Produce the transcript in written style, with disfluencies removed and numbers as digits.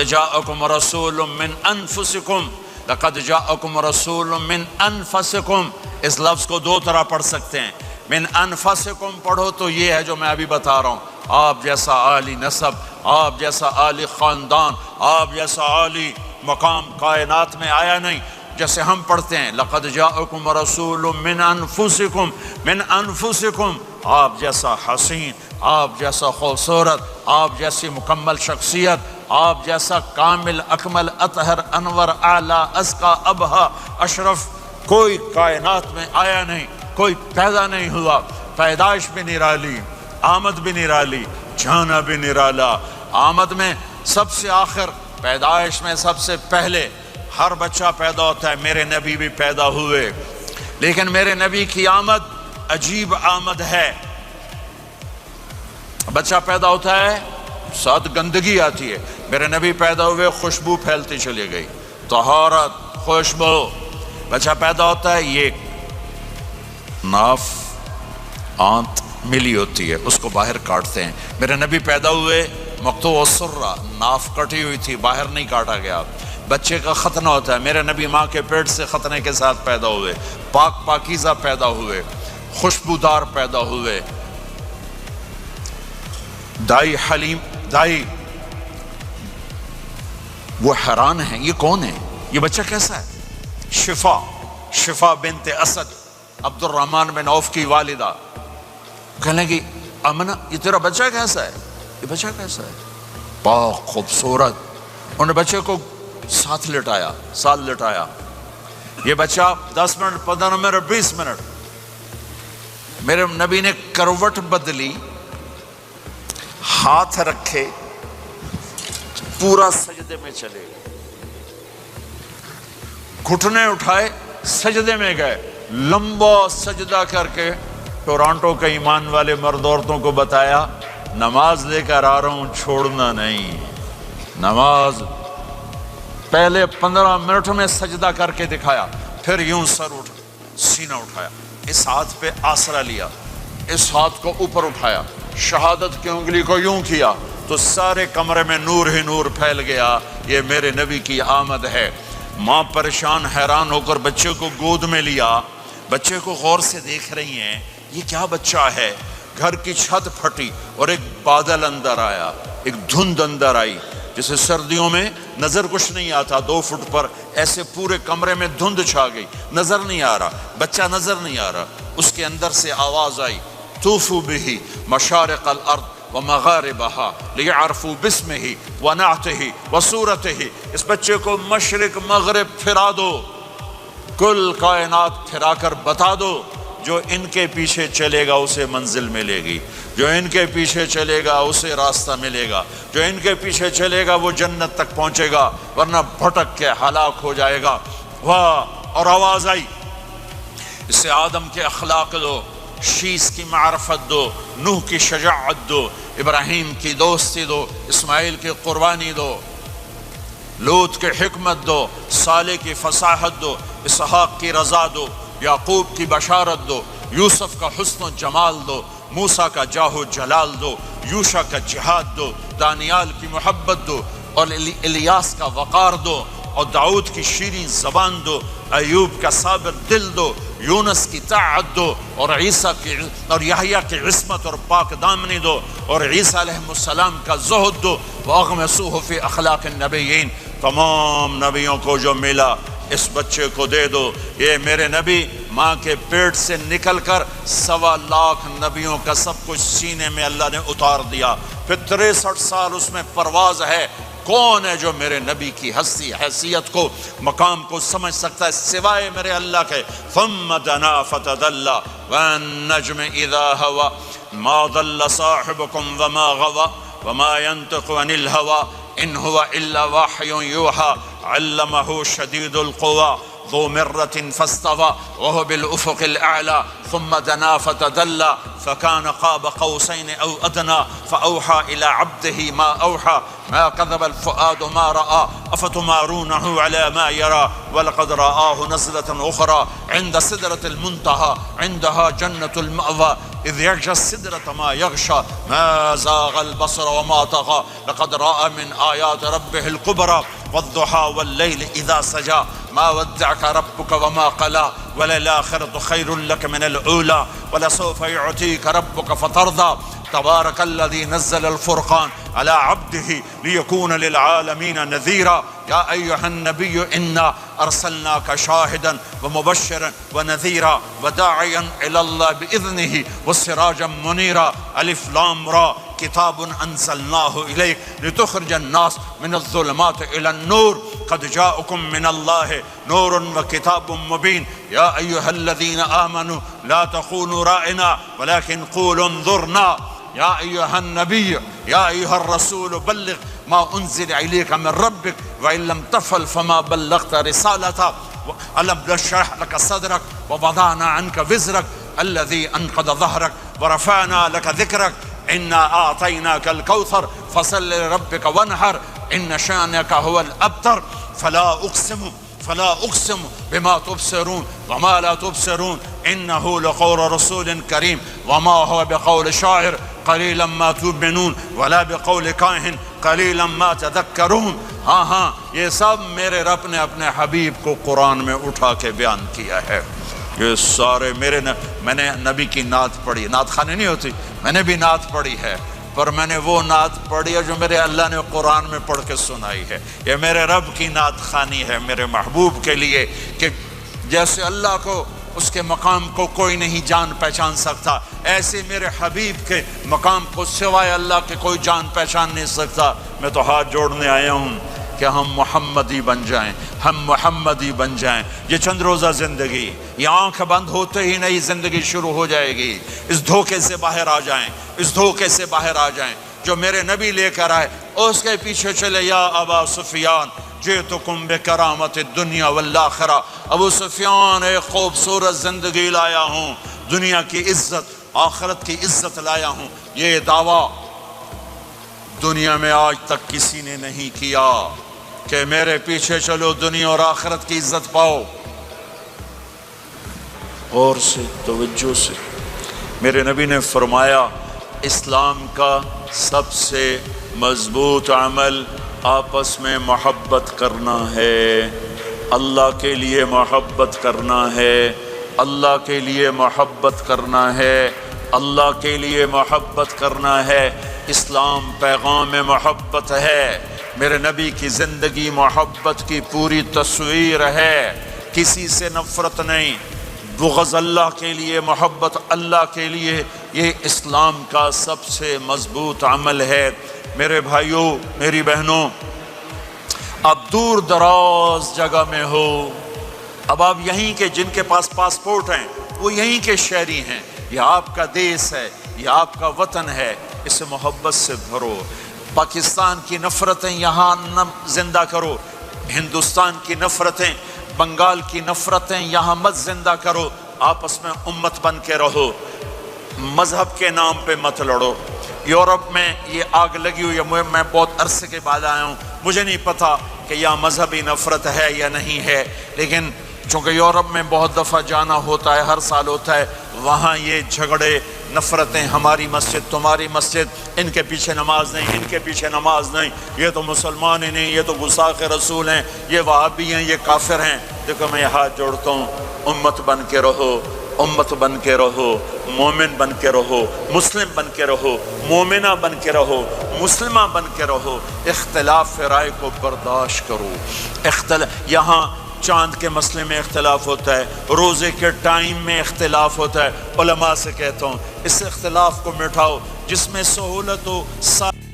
جاءکم رسول من انفسکم، لقد جاءکم رسول من انفسکم، اس لفظ کو دو طرح پڑھ سکتے ہیں۔ من انفسکم پڑھو تو یہ ہے جو میں ابھی بتا رہا ہوں، آپ جیسا عالی نسب، آپ جیسا عالی خاندان، آپ جیسا عالی مقام کائنات میں آیا نہیں۔ جیسے ہم پڑھتے ہیں لقد جاءکم رسول من انفسکم، من انفسکم، آپ جیسا حسین، آپ جیسا خوبصورت، آپ جیسی مکمل شخصیت، آپ جیسا کامل اکمل اطہر انور اعلیٰ ازکیٰ ابہا اشرف کوئی کائنات میں آیا نہیں، کوئی پیدا نہیں ہوا۔ پیدائش بھی نرالی، آمد بھی نرالی، جانا بھی نرالا۔ آمد میں سب سے آخر، پیدائش میں سب سے پہلے۔ ہر بچہ پیدا ہوتا ہے، میرے نبی بھی پیدا ہوئے، لیکن میرے نبی کی آمد عجیب آمد ہے۔ بچہ پیدا ہوتا ہے، ساتھ گندگی آتی ہے، میرے نبی پیدا ہوئے، خوشبو پھیلتی چلی گئی، طہارت، خوشبو۔ بچہ پیدا ہوتا ہے، یہ ناف آنت ملی ہوتی ہے، اس کو باہر کاٹتے ہیں۔ میرے نبی پیدا ہوئے، مقطوع السرہ، ناف کٹی ہوئی تھی، باہر نہیں کاٹا گیا۔ بچے کا ختنہ ہوتا ہے، میرے نبی ماں کے پیٹ سے ختنے کے ساتھ پیدا ہوئے، پاک پاکیزہ پیدا ہوئے، خوشبودار پیدا ہوئے۔ دائی حلیم، دائی وہ حیران ہیں، یہ کون ہے، یہ بچہ کیسا ہے؟ شفا بنت اسد، عبد الرحمن بن عوف کی والدہ، کہنے لگی امنہ یہ تیرا بچہ کیسا ہے، یہ بچہ کیسا ہے؟ پاک خوبصورت۔ انہوں نے بچے کو ساتھ لٹایا، یہ بچہ 10 منٹ 15 منٹ 20 منٹ، میرے نبی نے کروٹ بدلی، ہاتھ رکھے، پورا سجدے میں چلے گئے، گھٹنے اٹھائے، سجدے میں گئے، لمبا سجدہ کر کے ٹورانٹو کے ایمان والے مرد عورتوں کو بتایا نماز لے کر آ رہا ہوں، چھوڑنا نہیں۔ نماز پہلے 15 منٹ میں سجدہ کر کے دکھایا، پھر یوں سینہ اٹھایا، اس ہاتھ پہ آسرا لیا، اس ہاتھ کو اوپر اٹھایا، شہادت کی انگلی کو یوں کیا تو سارے کمرے میں نور ہی نور پھیل گیا۔ یہ میرے نبی کی آمد ہے۔ ماں پریشان حیران ہو کر بچے کو گود میں لیا، بچے کو غور سے دیکھ رہی ہیں، یہ کیا بچہ ہے؟ گھر کی چھت پھٹی اور ایک بادل اندر آیا، ایک دھند اندر آئی، جیسے سردیوں میں نظر کچھ نہیں آتا، 2 فٹ پر ایسے پورے کمرے میں دھند چھا گئی، نظر نہیں آ رہا، بچہ نظر نہیں آ رہا۔ اس کے اندر سے آواز آئی طوفوا بہ مشارق الارض ومغاربہا لیعرفوا باسمہ ونعتہ وصورتہ۔ اس بچے کو مشرق مغرب پھرا دو، کل کائنات پھرا کر بتا دو، جو ان کے پیچھے چلے گا اسے منزل ملے گی، جو ان کے پیچھے چلے گا اسے راستہ ملے گا، جو ان کے پیچھے چلے گا وہ جنت تک پہنچے گا، ورنہ بھٹک کے ہلاک ہو جائے گا۔ واہ! اور آواز آئی اسے آدم کے اخلاق دو، شیس کی معرفت دو، نوح کی شجاعت دو، ابراہیم کی دوستی دو، اسماعیل کی قربانی دو، لوط کی حکمت دو، صالح کی فصاحت دو، اسحاق کی رضا دو، یعقوب کی بشارت دو، یوسف کا حسن و جمال دو، موسیٰ کا جاہ و جلال دو، یوشع کا جہاد دو، دانیال کی محبت دو، اور الیاس کا وقار دو، اور داؤد کی شیریں زبان دو، ایوب کا صابر دل دو، یونس کی طاعت دو، اور عیسیٰ کی اور یحییٰ کی عصمت اور پاک دامنی دو، اور عیسیٰ علیہ السلام کا زہد دو، وَأَغْمِسُوهُ فِي أَخْلَاقِ النَّبِيِّينَ۔ تمام نبیوں کو جو ملا اس بچے کو دے دو۔ یہ میرے نبی ماں کے پیٹ سے نکل کر 1.25 لاکھ نبیوں کا سب کچھ سینے میں اللہ نے اتار دیا، پھر 63 سال اس میں پرواز ہے۔ کون ہے جو میرے نبی کی ہستی حیثیت کو مقام کو سمجھ سکتا ہے سوائے میرے اللہ کے؟ ثم دنا فتدلى والنجم اذا هوى ما ضل صاحبكم وما غوى وما ينطق عن الهوى ان هو الا وحي يوحى علمه شديد القوى ذو مرة فاستوى وهو بالأفق الأعلى ثم دنا فتدلى فكان قاب قوسين أو أدنى فأوحى إلى عبده ما أوحى ما كذب الفؤاد ما رأى أفتمارونه على ما يرى ولقد رآه نزلة أخرى عند سدرة المنتهى عندها جنة المأوى اذ یغشی السدرۃ ما یغشی ما زاغ البصر وما طغى لقد رأى من آیات ربه الكبرى والضحى واللیل اذا سجى ما ودعك ربك وما قلى وللآخرة خير لك من الأولى ولسوف يعطيك ربك فترضى تبارك الذي نزل الفرقان على عبده ليكون للعالمين نذيرا يا أيها النبي إنا أرسلناك شاهدا ومبشرا ونذيرا وداعيا إلى الله بإذنه وسراجا منيرا ألف لام را كتاب أنزلناه إليك لتخرج الناس من الظلمات إلى النور قد جاءكم من الله نور وكتاب مبين يا أيها الذين آمنوا لا تقولوا رائنا ولكن قولوا انظرنا يا أيها النبي يا أيها الرسول بلغ ما أنزل إليك من ربك وإن لم تفعل فما بلغت رسالته ألم نشرح لك صدرك ووضعنا عنك وزرك الذي أنقض ظهرك ورفعنا لك ذكرك إنا أعطيناك الكوثر فصل لربك وانحر إن شانك هو الأبتر فلا أقسم بما تبصرون وما لا تبصرون إنه لقول رسول كريم وما هو بقول شاعر قليلا ما تؤمنون ولا بقول کاہن قلیلا ما تذکرون. ہاں یہ سب میرے رب نے اپنے حبیب کو قرآن میں اٹھا کے بیان کیا ہے. یہ سارے میں نے نبی کی نعت پڑھی. نعت خوانی نہیں ہوتی، میں نے بھی نعت پڑھی ہے، پر میں نے وہ نعت پڑھی ہے جو میرے اللہ نے قرآن میں پڑھ کے سنائی ہے. یہ میرے رب کی نعت خوانی ہے میرے محبوب کے لیے، کہ جیسے اللہ کو اس کے مقام کو کوئی نہیں جان پہچان سکتا، ایسے میرے حبیب کے مقام کو سوائے اللہ کے کوئی جان پہچان نہیں سکتا. میں تو ہاتھ جوڑنے آیا ہوں کہ ہم محمدی بن جائیں، ہم محمدی بن جائیں. یہ چند روزہ زندگی، یہ آنکھ بند ہوتے ہی نئی زندگی شروع ہو جائے گی. اس دھوکے سے باہر آ جائیں، اس دھوکے سے باہر آ جائیں. جو میرے نبی لے کر آئے اس کے پیچھے چلے. یا ابا سفیان جئتکم بکرامت الدنیا والآخرہ. ابو سفیان ایک خوبصورت زندگی لایا ہوں، دنیا کی عزت آخرت کی عزت لایا ہوں. یہ دعویٰ دنیا میں آج تک کسی نے نہیں کیا کہ میرے پیچھے چلو دنیا اور آخرت کی عزت پاؤ. غور سے توجہ سے میرے نبی نے فرمایا اسلام کا سب سے مضبوط عمل آپس میں محبت کرنا ہے. اللہ کے لیے محبت کرنا ہے، اللہ کے لیے محبت کرنا ہے، اللہ کے لیے محبت کرنا ہے. اسلام پیغام محبت ہے. میرے نبی کی زندگی محبت کی پوری تصویر ہے. کسی سے نفرت نہیں، بغض اللہ کے لیے، محبت اللہ کے لیے. یہ اسلام کا سب سے مضبوط عمل ہے. میرے بھائیوں، میری بہنوں، اب دور دراز جگہ میں ہو، اب آپ یہیں کے جن کے پاس پاسپورٹ ہیں وہ یہیں کے شہری ہیں. یہ آپ کا دیس ہے، یہ آپ کا وطن ہے. اسے محبت سے بھرو. پاکستان کی نفرتیں یہاں نہ زندہ کرو، ہندوستان کی نفرتیں، بنگال کی نفرتیں یہاں مت زندہ کرو. آپس میں امت بن کے رہو، مذہب کے نام پہ مت لڑو. یورپ میں یہ آگ لگی ہوئی ہے. میں بہت عرصے کے بعد آیا ہوں، مجھے نہیں پتا کہ یہاں مذہبی نفرت ہے یا نہیں ہے، لیکن چونکہ یورپ میں بہت دفعہ جانا ہوتا ہے، ہر سال ہوتا ہے، وہاں یہ جھگڑے نفرتیں، ہماری مسجد تمہاری مسجد، ان کے پیچھے نماز نہیں، ان کے پیچھے نماز نہیں، یہ تو مسلمان ہی نہیں، یہ تو گستاخ رسول ہیں، یہ وہابی ہیں، یہ کافر ہیں. دیکھو میں یہ ہاتھ جوڑتا ہوں، امت بن کے رہو، امت بن کے رہو، مومن بن کے رہو، مسلم بن کے رہو، مومنہ بن کے رہو، مسلمہ بن کے رہو. اختلاف رائے کو برداشت کرو. یہاں چاند کے مسئلے میں اختلاف ہوتا ہے، روزے کے ٹائم میں اختلاف ہوتا ہے. علماء سے کہتا ہوں اس اختلاف کو مٹھاؤ، جس میں سہولت ہو